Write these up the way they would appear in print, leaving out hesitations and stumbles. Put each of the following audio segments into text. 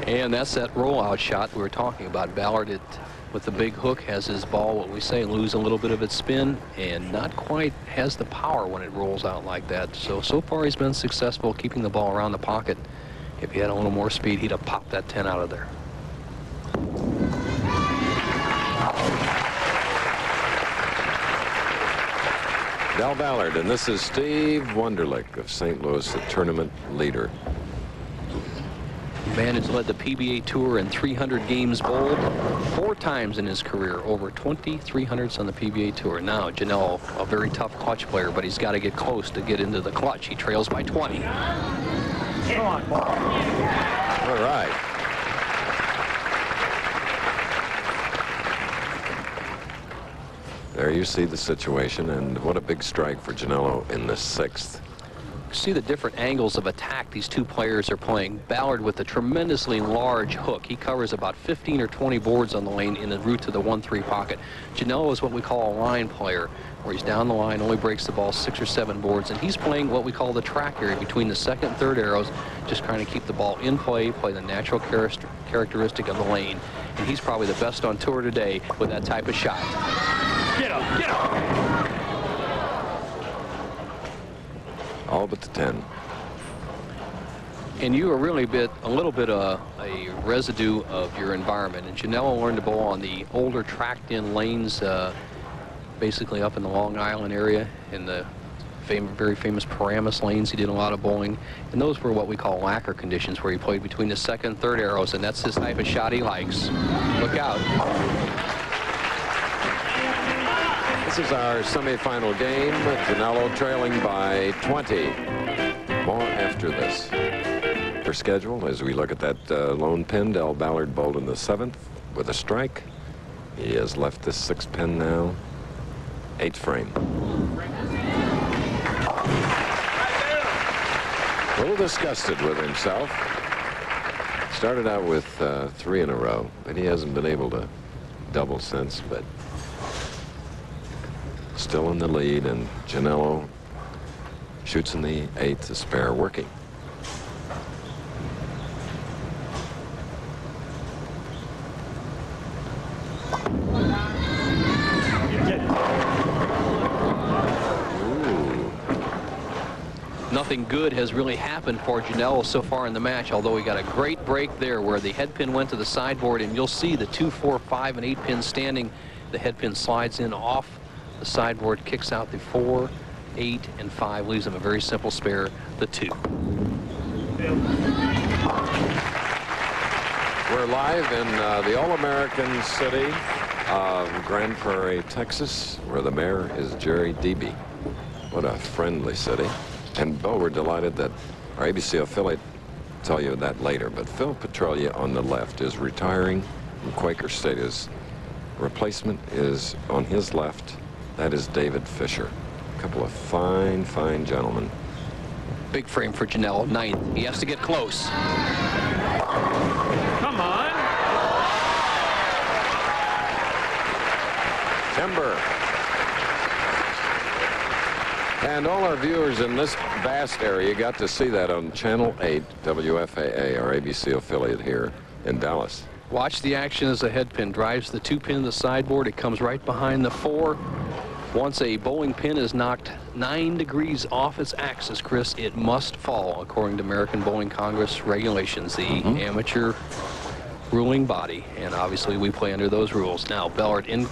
And that's that rollout shot we were talking about. Ballard, with the big hook, has his ball, what we say, lose a little bit of its spin and not quite has the power when it rolls out like that. So far he's been successful keeping the ball around the pocket. If he had a little more speed, he'd have popped that 10 out of there. Del Ballard, and this is Steve Wunderlich of St. Louis, the tournament leader. The man has led the PBA Tour in 300 games bowled 4 times in his career, over 2,300s on the PBA Tour. Now, Genalo, a very tough clutch player, but he's got to get close to get into the clutch. He trails by 20. Come on, ball. All right. There you see the situation, and what a big strike for Genalo in the 6th. See the different angles of attack these two players are playing. Ballard with a tremendously large hook. He covers about 15 or 20 boards on the lane in the route to the 1-3 pocket. Genalo is what we call a line player, where he's down the line, only breaks the ball 6 or 7 boards, and he's playing what we call the track area between the 2nd and 3rd arrows, just trying to keep the ball in play the natural characteristic of the lane. And he's probably the best on tour today with that type of shot. Get up, get up! All but the 10. And you are really a little bit a residue of your environment. And Genalo learned to bowl on the older tracked-in lanes, basically up in the Long Island area, in the very famous Paramus lanes. He did a lot of bowling, and those were what we call lacquer conditions, where he played between the 2nd and 3rd arrows, and that's his type of shot he likes. Look out. This is our semifinal game. Genalo trailing by 20. More after this. For schedule, as we look at that lone pin, Del Ballard bowled in the 7th with a strike. He has left this 6th pin now. 8th frame. A little disgusted with himself. Started out with 3 in a row, but he hasn't been able to double since, but still in the lead, and Genalo shoots in the 8th, a spare working. Ooh. Nothing good has really happened for Genalo so far in the match, although he got a great break there where the head pin went to the sideboard, and you'll see the 2, 4, 5, and 8 pins standing. The head pin slides in off the sideboard, kicks out the 4, 8, and 5, leaves him a very simple spare, the 2. We're live in the All-American city of Grand Prairie, Texas, where the mayor is Jerry Deeby. What a friendly city. And, Bo, we're delighted that our ABC affiliate, tell you that later, but Phil Petralia on the left is retiring from Quaker State. His replacement is on his left. That is David Fisher. A couple of fine, fine gentlemen. Big frame for Genalo, 9th. He has to get close. Come on. Timber. And all our viewers in this vast area got to see that on Channel 8, WFAA, our ABC affiliate here in Dallas. Watch the action as the head pin drives the 2 pin to the sideboard. It comes right behind the 4. Once a bowling pin is knocked 9 degrees off its axis, Chris, it must fall, according to American Bowling Congress regulations, the amateur ruling body. And obviously we play under those rules. Now Ballard in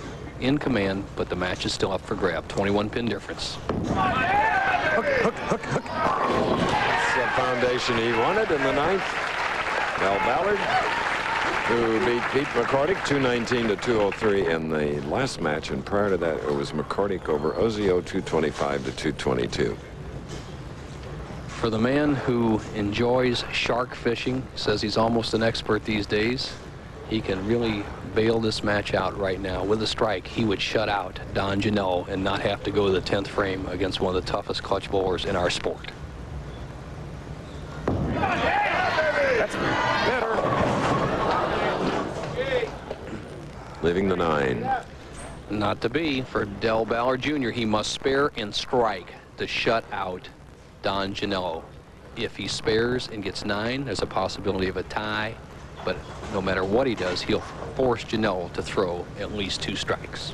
command, but the match is still up for grab. 21 pin difference. Hook, hook, hook, hook. That's the foundation he wanted in the 9th. Del Ballard, who beat Pete McCordick 219 to 203 in the last match, and prior to that it was McCordick over Ozio 225 to 222. For the man who enjoys shark fishing, says he's almost an expert these days, he can really bail this match out right now. With a strike, he would shut out Don Genalo and not have to go to the 10th frame against one of the toughest clutch bowlers in our sport. That's better. Leaving the 9. Not to be for Del Ballard Jr. He must spare and strike to shut out Don Genalo. If he spares and gets 9, there's a possibility of a tie. but no matter what he does, he'll force Genalo to throw at least 2 strikes.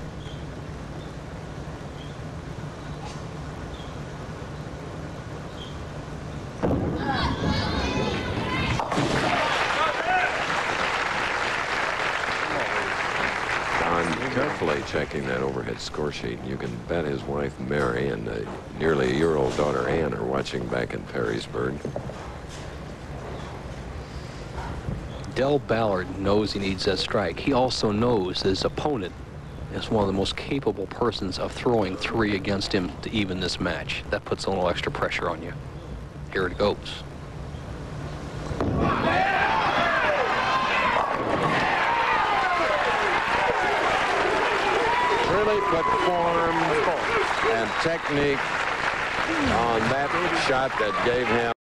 Carefully checking that overhead score sheet. You can bet his wife Mary and nearly a year-old daughter Ann are watching back in Perrysburg. Del Ballard knows he needs that strike. He also knows his opponent is one of the most capable persons of throwing 3 against him to even this match. That puts a little extra pressure on you. Here it goes. Really put form and technique on that shot that gave him